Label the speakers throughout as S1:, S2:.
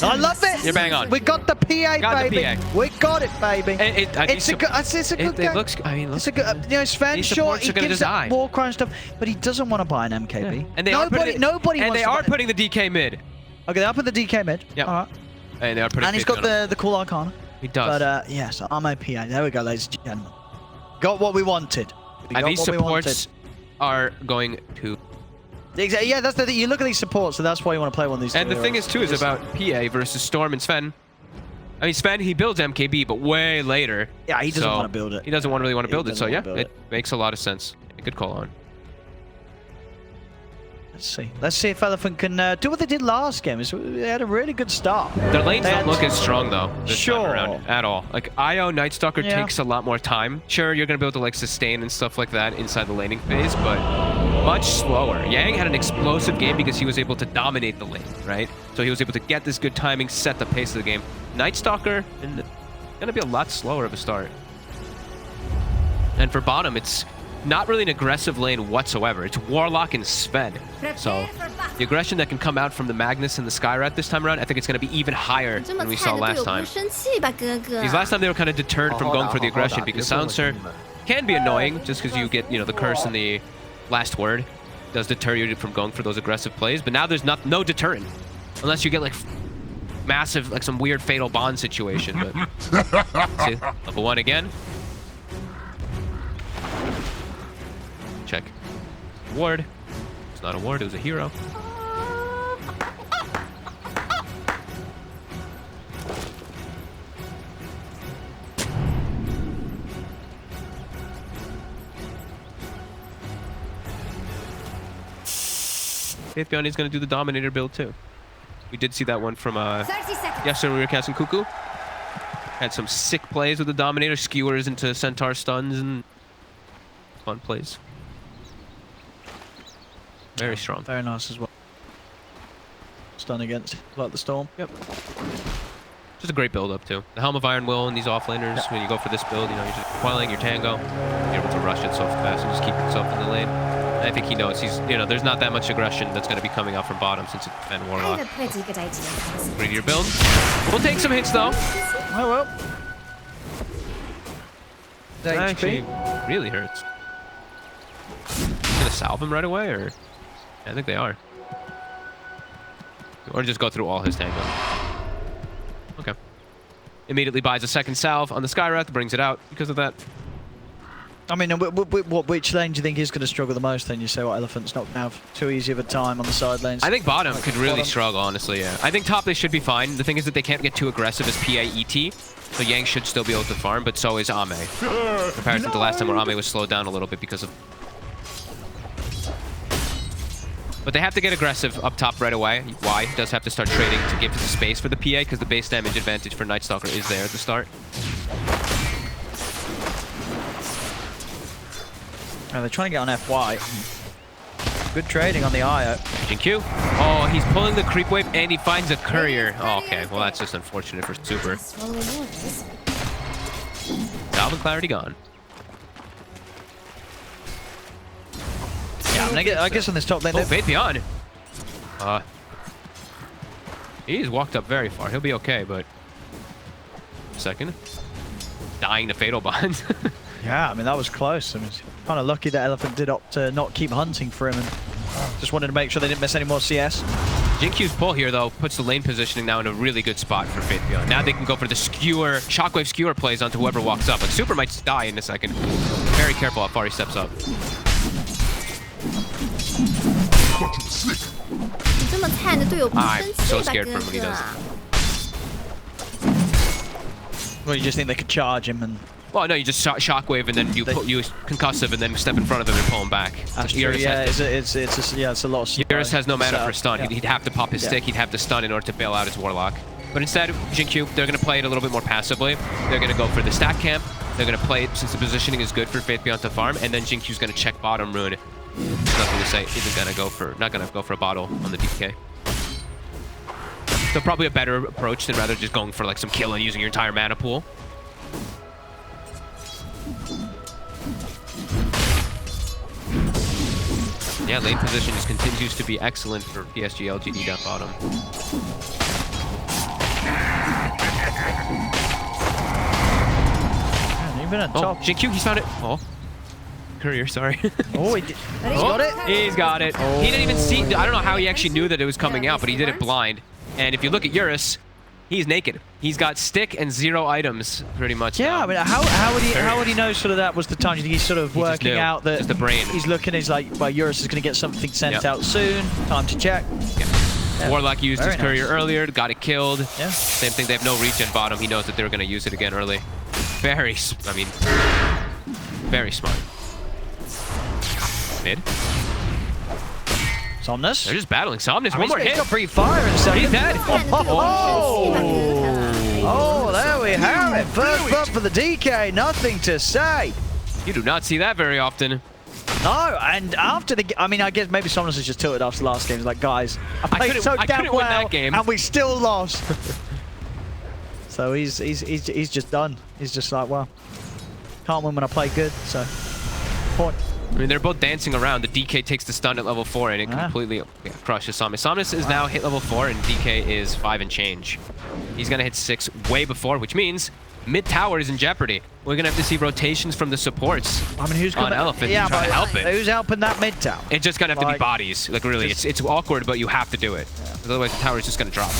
S1: I love it.
S2: You're bang on.
S1: We got the PA, baby. We got it, baby. It's a good game.
S2: It looks. I mean,
S1: it's a good. You know, Sven, sure, he gives that war crime stuff, but he doesn't want to buy an MKB.
S2: Yeah. And they
S1: nobody.
S2: And
S1: wants
S2: they
S1: to
S2: are
S1: buy
S2: putting the DK mid.
S1: Okay, they are putting the DK mid.
S2: Yeah.
S1: All right.
S2: And they are putting.
S1: And he's got the cool Arcana.
S2: He does.
S1: But yes, AME PA. There we go, ladies and gentlemen. Got what we wanted.
S2: And these supports are going to.
S1: Exactly. Yeah, that's the thing. You look at these supports, so that's why you want to play one of these.
S2: And the thing is, too, is about PA versus Storm and Sven. I mean, Sven, he builds MKB, but way later.
S1: Yeah, he doesn't want to build it.
S2: He doesn't really want to build it, so yeah, it makes a lot of sense. Good call on.
S1: Let's see if Elephant can do what they did last game. They had a really good start.
S2: Their lanes don't look as strong, though, this time
S1: Sure.
S2: around, at all. Like, IO Night Stalker takes a lot more time. Sure, you're going to be able to, like, sustain and stuff like that inside the laning phase, but much slower. Yang had an explosive game because he was able to dominate the lane, right? So he was able to get this good timing, set the pace of the game. Night Stalker, going to be a lot slower of a start. And for bottom, it's not really an aggressive lane whatsoever. It's Warlock and Sven. So the aggression that can come out from the Magnus and the Skyrat this time around, I think it's going to be even higher than we saw last time. Because last time they were kind of deterred from going for the aggression because Silencer can be annoying just because you get, the curse in the last word. It does deter you from going for those aggressive plays. But now there's no deterrent unless you get like massive, like some weird fatal bond situation. But see, level 1 again. Check. Ward. It's not a ward, it was a hero. Faithbeyond is going to do the Dominator build too. We did see that one from yesterday when we were casting Cuckoo. Had some sick plays with the Dominator, skewers into Centaur stuns, and fun plays. Very strong.
S1: Very nice as well. Stun against like the Storm.
S2: Yep. Just a great build up too. The Helm of Iron Will and these offlaners, when you go for this build, you're just quelling your tango. You're able to rush it so fast and just keep yourself in the lane. And I think he knows there's not that much aggression that's going to be coming out from bottom since it's Ben Warlock.
S3: I have a pretty good idea.
S2: Greedier build. We'll take some hits though.
S1: Oh well.
S2: That actually really hurts. Gonna salve him right away, or? I think they are. Or just go through all his tango. Okay. Immediately buys a second salve on the Skyrat, brings it out because of that.
S1: I mean, which lane do you think is going to struggle the most then? You say, Elephant's not going to have too easy of a time on the side lanes?
S2: I think bottom could really struggle, honestly, yeah. I think top they should be fine. The thing is that they can't get too aggressive as PAET, so Yang should still be able to farm, but so is AME. In comparison to last time where AME was slowed down a little bit because of... But they have to get aggressive up top right away. Y does have to start trading to give the space for the PA because the base damage advantage for Night Stalker is there at the start.
S1: Oh, they're trying to get on FY. Good trading on the IO.
S2: GQ. Oh, he's pulling the creep wave and he finds a courier. Oh, okay. Well, that's just unfortunate for Super. Salve and clarity gone.
S1: Yeah, I guess on this top lane...
S2: Oh, Faithbeyond. He's walked up very far. He'll be okay, but... Second. Dying to Fatal Bond.
S1: Yeah, I mean, that was close. I mean, it's kind of lucky that Elephant did opt to not keep hunting for him and just wanted to make sure they didn't miss any more CS.
S2: Jinq's pull here, though, puts the lane positioning now in a really good spot for Faithbeyond. Now they can go for the skewer, shockwave skewer plays onto whoever walks up. Like, Super might die in a second. Very careful how far he steps up. I'm so scared for him when he does it.
S1: Well, you just think they could charge him and...
S2: Well, no, you just shockwave and then you concussive and then step in front of him and pull him back.
S1: That's true, yeah, it's a lot of...
S2: Eurus has no mana for stun. Yeah. He'd have to pop his stick, he'd have to stun in order to bail out his Warlock. But instead, Jinq, they're going to play it a little bit more passively. They're going to go for the stack camp. They're going to play it since the positioning is good for Faithbeyond to farm, and then Jinq's going to check bottom rune. Nothing to say. Isn't going to go for, not going to go for a bottle on the DK. So probably a better approach than rather just going for like some kill and using your entire mana pool. Yeah, lane position just continues to be excellent for PSG.LGD down bottom.
S1: moving on top.
S2: GQ, he's found it. Oh. Courier, sorry.
S1: Oh, he's got it.
S2: He's got it.
S1: Oh.
S2: He didn't even see. I don't know how he actually knew that it was coming out, but he did it blind. And if you look at Eurus, he's naked. He's got stick and 0 items, pretty much.
S1: Yeah,
S2: now.
S1: I mean, how would he know sort of that was the time? Do you think he's sort of working out that
S2: just the brain?
S1: He's looking. He's like, well, Eurus is going to get something sent out soon. Time to check.
S2: Yeah. Warlock used his courier
S1: nice.
S2: earlier, got it killed.
S1: Yeah.
S2: Same thing. They have no regen bottom. He knows that they're going to use it again early. Very smart. Mid.
S1: Somnus.
S2: They're just battling. Somnus, one more
S1: He's
S2: hit.
S1: got free fire in a second.
S2: He's dead.
S1: Oh, there we have it. First blood for the DK. Nothing to say.
S2: You do not see that very often.
S1: No, and after the, I mean, I guess maybe Somnus has just tilted after the last game. He's like, guys, I played so damn well,
S2: win that game.
S1: and we still lost. So he's just done. He's just like, well, can't win when I play good. So, point.
S2: I mean, they're both dancing around. The DK takes the stun at level 4, and it completely crushes Somnus. Somnus is now hit level 4, and DK is 5 and change. He's going to hit 6 way before, which means mid tower is in jeopardy. We're going to have to see rotations from the supports who's on Elephant to try to help it.
S1: Who's helping that mid tower?
S2: It's just going to have to be bodies. Like, really, it's awkward, but you have to do it. Yeah. Otherwise, the tower is just going to drop.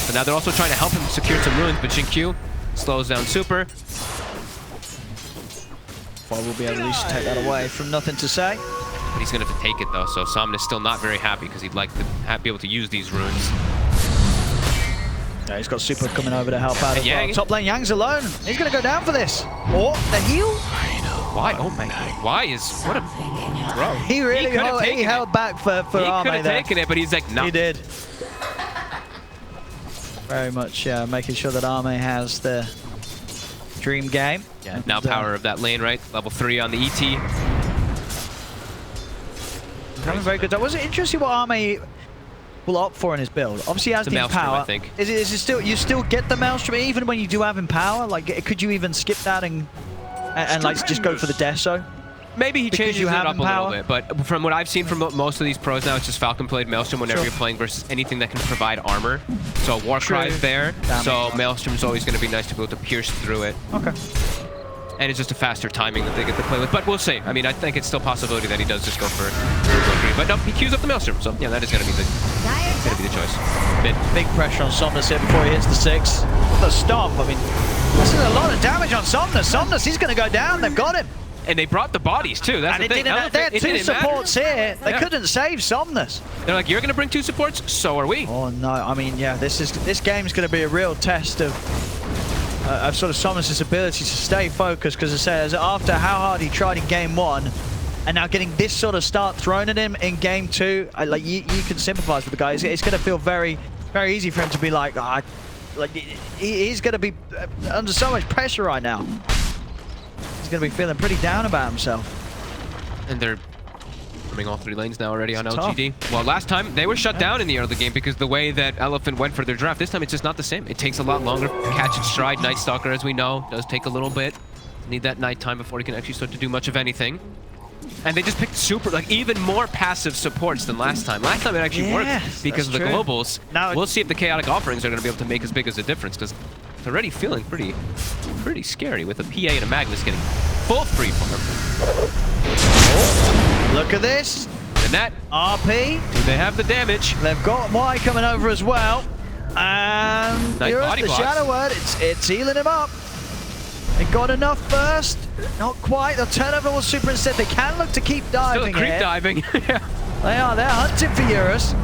S2: But now they're also trying to help him secure some runes, but Jinq slows down super.
S1: We'll be able to at least take that away from nothing to say.
S2: But he's going to have to take it, though, so Somnus still not very happy because he'd like to be able to use these runes.
S1: Yeah, he's got super coming over to help out as
S2: well.
S1: Top lane Yang's alone. He's going to go down for this. Oh, the heal?
S2: Why? Oh my God. Why is... What a... Bro.
S1: He really held back for AME there.
S2: He could have taken it, but he's like, no.
S1: He did. Very much making sure that AME has the dream game.
S2: Yeah, now power of that lane, right? Level 3 on the ET.
S1: Having very good. Was it interesting what AME will opt for in his build? Obviously, he has the power.
S2: I think.
S1: Is it still you still get the Maelstrom even when you do have Empower? Like, could you even skip that and like just go for the Deso?
S2: Maybe he changes it up a little bit, but from what I've seen from most of these pros now, it's just Falcon played Maelstrom whenever you're playing versus anything that can provide armor. So Warcry is there, so Maelstrom's always going to be nice to be able to pierce through it. Okay. And it's just a faster timing that they get to play with. But we'll see. I mean, I think it's still a possibility that he does just go for green. But no, he queues up the Maelstrom. So yeah, that is going to be the choice.
S1: Big pressure on Somnus here before he hits the 6. The stomp. I mean, this is a lot of damage on Somnus. Somnus, he's going to go down. They've got him.
S2: And they brought the bodies too. That's the thing.
S1: They had 2 supports here. They couldn't save Somnus.
S2: They're like, you're going to bring 2 supports? So are we.
S1: Oh no. I mean, yeah, this game's going to be a real test of sort of Somnus' ability to stay focused, because it says after how hard he tried in game 1 and now getting this sort of start thrown at him in game 2, like you can sympathize with the guy. It's going to feel very, very easy for him to be like, he's going to be under so much pressure right now. He's going to be feeling pretty down about himself.
S2: And they're coming all 3 lanes now already on LGD. Well, last time they were shut down in the early game because the way that Elephant went for their draft. This time it's just not the same. It takes a lot longer to catch its stride. Night Stalker, as we know, does take a little bit. Need that nighttime before he can actually start to do much of anything. And they just picked super, like, even more passive supports than last time. Last time it actually worked because of the globals. Now we'll see if the chaotic offerings are going to be able to make as big as a difference, because it's already feeling pretty scary with a PA and a Magnus getting full free farm.
S1: Oh, look at this.
S2: And that
S1: RP.
S2: Do they have the damage?
S1: They've got Y coming over as well. And
S2: nice body
S1: the Shadow Word. It's healing him up. They got enough first. Not quite. They'll turn over all super instead. They can look to keep diving.
S2: Still creep diving. Yeah.
S1: They are. They're hunting for Eurus.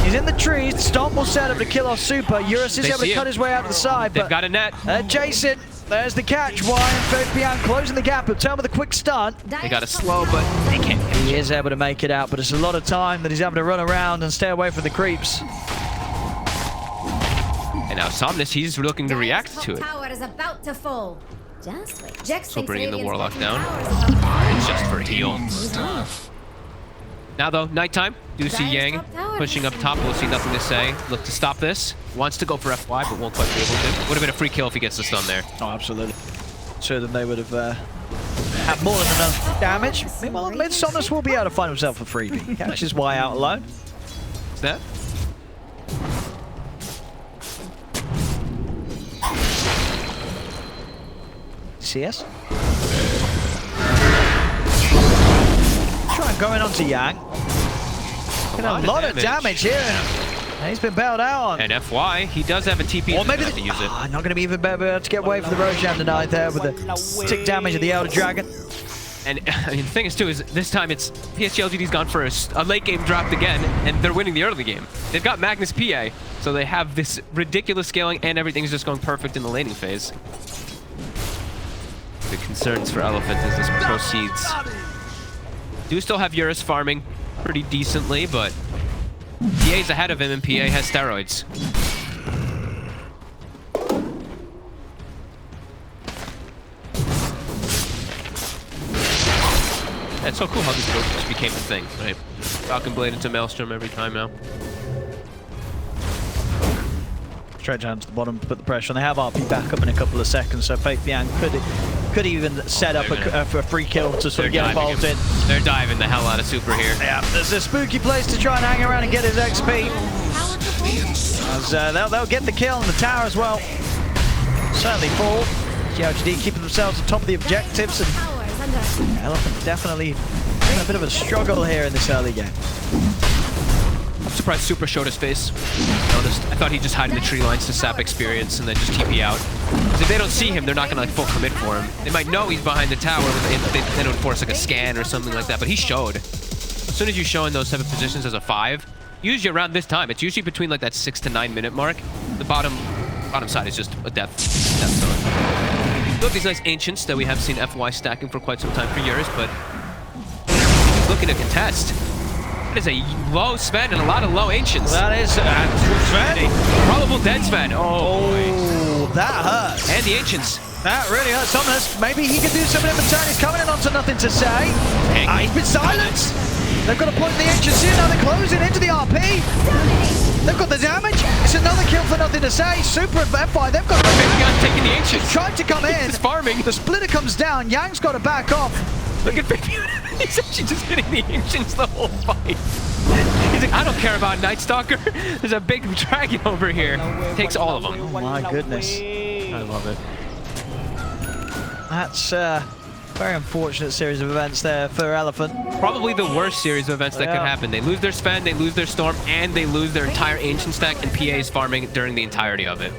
S1: He's in the trees. Stomp will set up to kill off super. Eurus is able to cut his way out to the side.
S2: They've got a net.
S1: Jason. There's the catch. Y and Fabian closing the gap. He'll turn with a quick stun.
S2: They got a slow, but they can't catch
S1: He is able to make it out, but it's a lot of time that he's able to run around and stay away from the creeps.
S2: And now Somnus, he's looking to react to it.
S3: Tower is about to fall. Just wait.
S2: So bringing the Warlock down. It's just for heal. Now though, nighttime. Do see Yang pushing up top. We'll see nothing to say. Look to stop this. Wants to go for FY, but won't quite be able to. Would have been a free kill if he gets the stun there.
S1: Oh, absolutely. Sure, then they would have had more than enough damage. Meanwhile, mid Somnus will be able to find himself a freebie. He catches Y out alone.
S2: Is that?
S1: CS. Try going on to Yang. A lot of damage here. And he's been bailed out on.
S2: And FY, he does have a TP.
S1: Or maybe
S2: to use it.
S1: Not going to be even better to get away from the Roshan tonight there with the tick damage of the Elder Dragon.
S2: And I mean, the thing is too is this time it's PSG.LGD's gone for a late game draft again, and they're winning the early game. They've got Magnus PA, so they have this ridiculous scaling, and everything's just going perfect in the laning phase. The concerns for Elephant as this proceeds. Do still have Eurus farming pretty decently, but PA's ahead of him, and PA has steroids. It's so cool how this build just became a thing, right? Falcon Blade into Maelstrom every time now.
S1: Straight down to the bottom to put the pressure on. They have RP back up in a couple of seconds, so Faith Bian could even set up a free kill to sort of get involved in.
S2: They're diving the hell out of Super here.
S1: Yeah, there's a spooky place to try and hang around and get his XP. As, they'll get the kill on the tower as well. Certainly fall. GLGD keeping themselves on top of the objectives, and Elephant definitely having a bit of a struggle here in this early game.
S2: I'm surprised Super showed his face. I thought he'd just hide in the tree lines to sap experience and then just TP out. Because if they don't see him, they're not going to full commit for him. They might know he's behind the tower, but they don't force like a scan or something like that. But he showed. As soon as you show in those type of positions as a 5, usually around this time, it's usually between like that 6 to 9 minute mark. The bottom side is just a death zone. We have these nice ancients that we have seen FY stacking for quite some time for years, but he's looking to contest. That is a low Sven and a lot of low ancients.
S1: That is Sven.
S2: Probable dead Sven.
S1: Oh, that hurts.
S2: And the ancients.
S1: That really hurts Somnus. Maybe he can do something in return. He's coming in onto nothing to say. He's been silenced. They've got to point the ancients in. Now they're closing into the RP. They've got the damage. It's another kill for nothing to say. Super and FY, they've got
S2: Fabian taking the ancients.
S1: Tried to come in.
S2: He's farming.
S1: The splitter comes down. Yang's got to back off.
S2: Look at Fabian. He's actually just hitting the ancients the whole fight. He's like, I don't care about Night Stalker. There's a big dragon over here. Takes all of them.
S1: Oh my goodness.
S2: I love it.
S1: That's a very unfortunate series of events there for Elephant.
S2: Probably the worst series of events that could happen. They lose their Sven, they lose their Storm, and they lose their entire Ancient stack, and PA is farming during the entirety of it.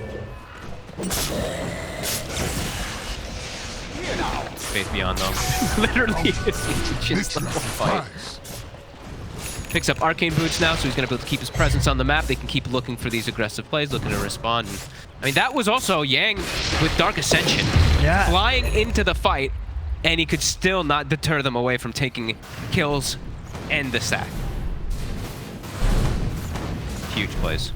S2: Faith Beyond, though. Literally, it's just the whole fight. Picks up Arcane Boots now, so he's going to be able to keep his presence on the map. They can keep looking for these aggressive plays, looking to respond. And, I mean, that was also Yang with Dark Ascension.
S1: Yeah.
S2: Flying into the fight, and he could still not deter them away from taking kills and the stack. Huge plays.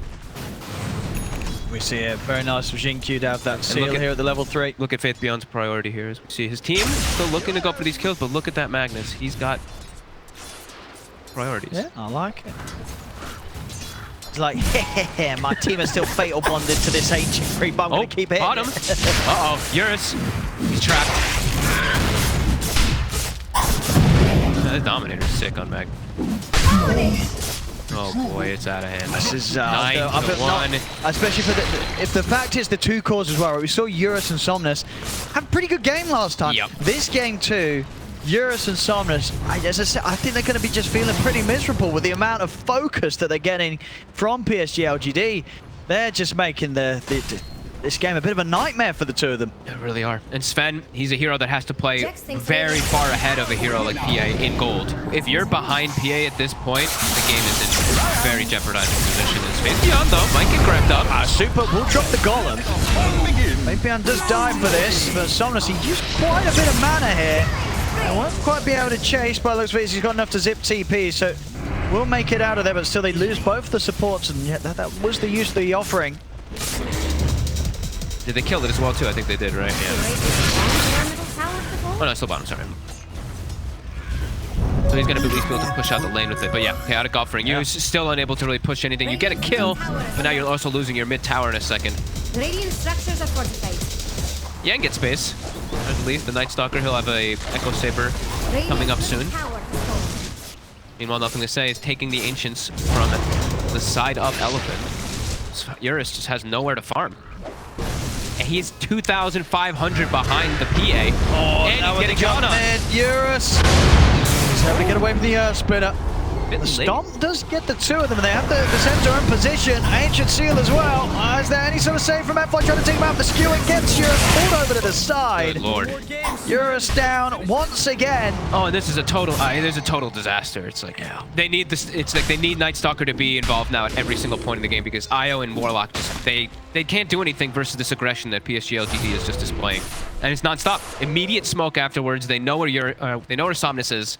S1: We see a very nice Jin Q to have that seal here at the level 3.
S2: Look at Faith Beyond's priority here. As we see his team still looking to go for these kills, but look at that Magnus. He's got priorities.
S1: Yeah, I like it. It's like, my team is still fatal bonded to this ancient creep. I'm going to keep it.
S2: Bottom. Uh-oh, Eurus. He's trapped. The Dominator's sick on Mag. Oh boy, it's out of hand.
S1: This is
S2: 9-1.
S1: Especially for if the fact is the two cores as well. We saw Eurus and Somnus have a pretty good game last time.
S2: Yep.
S1: This game too, Eurus and Somnus, as I said, I think they're going to be just feeling pretty miserable with the amount of focus that they're getting from PSG.LGD. They're just making this game a bit of a nightmare for the two of them.
S2: They really are. And Sven, he's a hero that has to play very far ahead of a hero like PA in gold. If you're behind PA at this point, the game is in a very jeopardizing position. And Faith Beyond, though, might get grabbed up.
S1: Super will drop the golem. Faith Beyond does die for this, but Somnus, he used quite a bit of mana here. They won't quite be able to chase, by the looks of it. He's got enough to zip TP, so we'll make it out of there, but still they lose both the supports, and yeah, that was the use of the offering.
S2: Did they kill it as well, too? I think they did, right? Yeah. Oh, no, still bottom, sorry. So he's going to at least be able to push out the lane with it. But yeah, chaotic offering. You're still unable to really push anything. You get a kill, but now you're also losing your mid tower in a second.
S3: Radiant structures are fortified.
S2: Yang gets space. At least the Night Stalker, he'll have a Echo Saber coming up soon. Meanwhile, nothing to say is taking the Ancients from the side of Elephant. Eurus just has nowhere to farm. And he's 2,500 behind the PA.
S1: Oh,
S2: and
S1: now
S2: he's
S1: with
S2: getting
S1: the
S2: John
S1: jump
S2: on.
S1: in. Eurus. He's able to get away from the Earth Spinner. The Stomp does get the two of them. They have the center in position. Ancient Seal as well. Is there any sort of save from FY trying to take him out? The skew and gets Eurus pulled over to the side.
S2: Good lord.
S1: Eurus down once again.
S2: Oh, and this is a total. There's a total disaster. It's like they need this. It's like they need Night Stalker to be involved now at every single point in the game because IO and Warlock just they can't do anything versus this aggression that PSG.LGD is just displaying, and it's nonstop. Immediate smoke afterwards. They know where they know where Somnus is.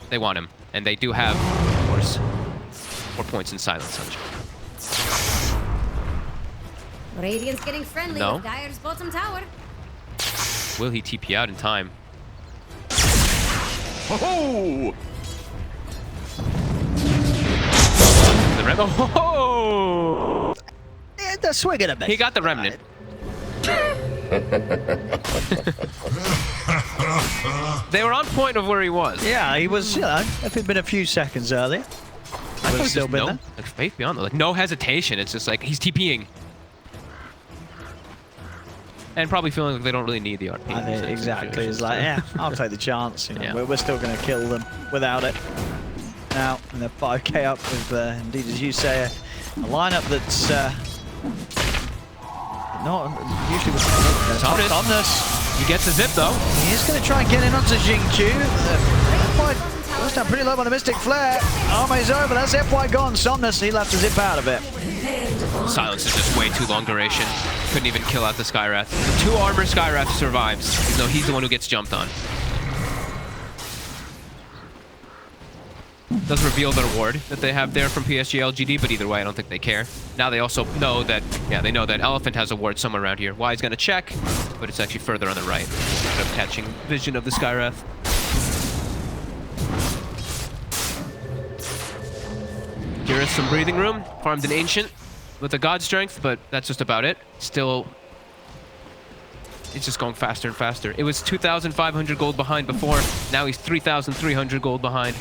S2: They want him, and they do have, of course, 4 points in silence.
S3: Radiant's getting friendly
S2: No.
S3: with Dire's bottom tower.
S2: Will he TP out in time?
S4: Oh!
S2: The Remnant. Oh!
S1: Yeah, the swing and a miss.
S2: He got the Remnant. They were on point of where he was.
S1: Yeah, he was, you know, if it'd been a few seconds earlier, I would have still been there.
S2: Like faith beyond that. Like no hesitation. It's just like he's TPing. And probably feeling like they don't really need the RP.
S1: I think exactly. It's like, yeah, I'll take the chance. You know,
S2: Yeah.
S1: we're still going to kill them without it. Now, and they're 5k up with, indeed, as you say, a lineup that's not usually with Somnus.
S2: He gets a zip though.
S1: He is going to try and get in onto Jingju. First time pretty low on the Mystic Flare. AME's over. That's FY gone. Somnus, he left to zip out of it.
S2: Silence is just way too long duration. Couldn't even kill out the Skywrath. The 2 armor Skywrath survives, even though he's the one who gets jumped on. Does reveal the reward that they have there from PSG.LGD, but either way, I don't think they care. Now they also know that, yeah, they know that Elephant has a ward somewhere around here. Y's gonna check, but it's actually further on the right. Instead of catching vision of the Skywrath. Here is some breathing room. Farmed an Ancient with a God Strength, but that's just about it. Still, it's just going faster and faster. It was 2,500 gold behind before. Now he's 3,300 gold behind.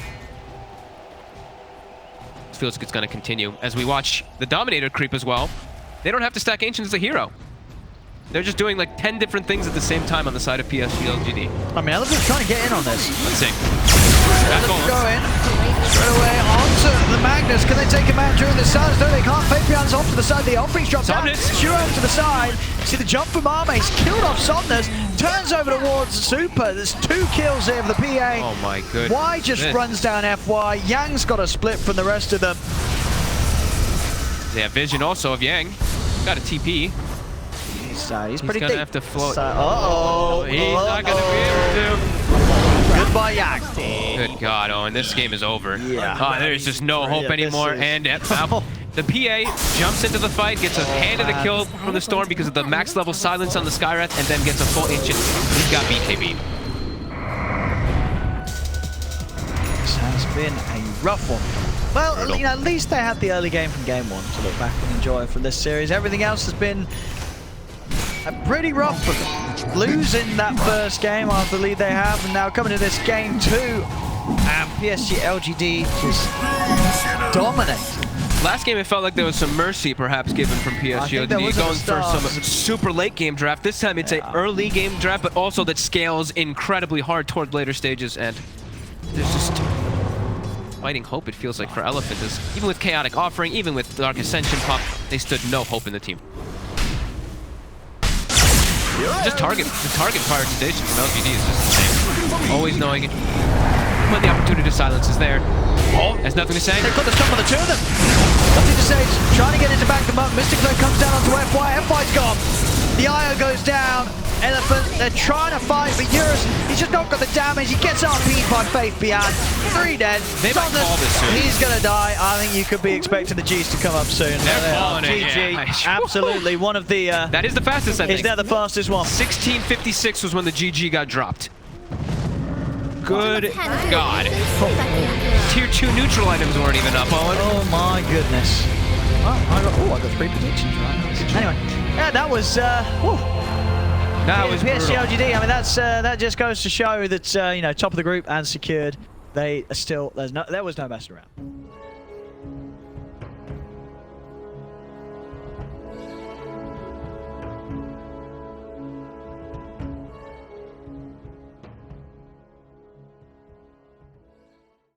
S2: Feels like it's going to continue as we watch the Dominator creep as well. They don't have to stack Ancient as a hero. They're just doing like 10 different things at the same time on the side of PSG.LGD.
S1: I mean, Elephant's trying to get in on this.
S2: Let's see.
S1: Elephant go in. Straight away onto the Magnus. Can they take him out during the silence? No, they can't. Fabian's off to the side. The offense dropped down. Shiro to the side. See the jump from AME. He's killed off Somnus. Turns over towards Super. There's 2 kills here for the PA.
S2: Oh my goodness.
S1: Y just runs down FY. Yang's got a split from the rest of them.
S2: They have vision also of Yang. Got a TP.
S1: He's pretty
S2: gonna
S1: deep.
S2: have to float.
S1: Uh-oh.
S2: He's not gonna be able to.
S1: Goodbye, Yang.
S2: Good God, Owen, this game is over.
S1: Yeah.
S2: There's just no hope
S1: this
S2: anymore.
S1: is-
S2: And the PA jumps into the fight, gets a hand of the kill from the Storm because of the max level silence on the Skywrath, and then gets a full Ancient. He's got BKB.
S1: This has been a rough one. Well, you know, at least they had the early game from game 1 to look back and enjoy from this series. Everything else has been pretty rough for them. Losing that first game after the lead they have, and now coming to this game 2, and PSG.LGD just dominate.
S2: Last game, it felt like there was some mercy perhaps given from PSG.LGD going for some super late game draft. This time it's an early game draft, but also that scales incredibly hard toward later stages, and there's just fighting hope, it feels like, for Elephant. Even with Chaotic Offering, even with Dark Ascension pop, they stood no hope in the team. Just the target prioritization from LGD is just the same. Always knowing it. When the opportunity to silence is there. Has nothing to say.
S1: They've got the stop on the 2 of them. Nothing to say. Trying to get into back them up. Mystic Flare comes down onto FY. FY's gone. The IO goes down. Elephant, they're trying to fight, but Eurus, he's just not got the damage. He gets RP'd by Faith Beyond. 3 dead.
S2: They might call this soon.
S1: He's going to die. I think you could be expecting the G's to come up soon.
S2: They're falling it,
S1: GG,
S2: yeah.
S1: absolutely. One of the...
S2: that is the fastest, I think.
S1: Is that the fastest one?
S2: 1656 was when the GG got dropped. Good God. Tier 2 neutral items weren't even up, Owen.
S1: Oh my goodness. Well, I got 3 predictions right. Anyway, yeah, that was...
S2: That was
S1: PSG.LGD. I mean, that just goes to show that you know, top of the group and secured. They are still there was no messing around.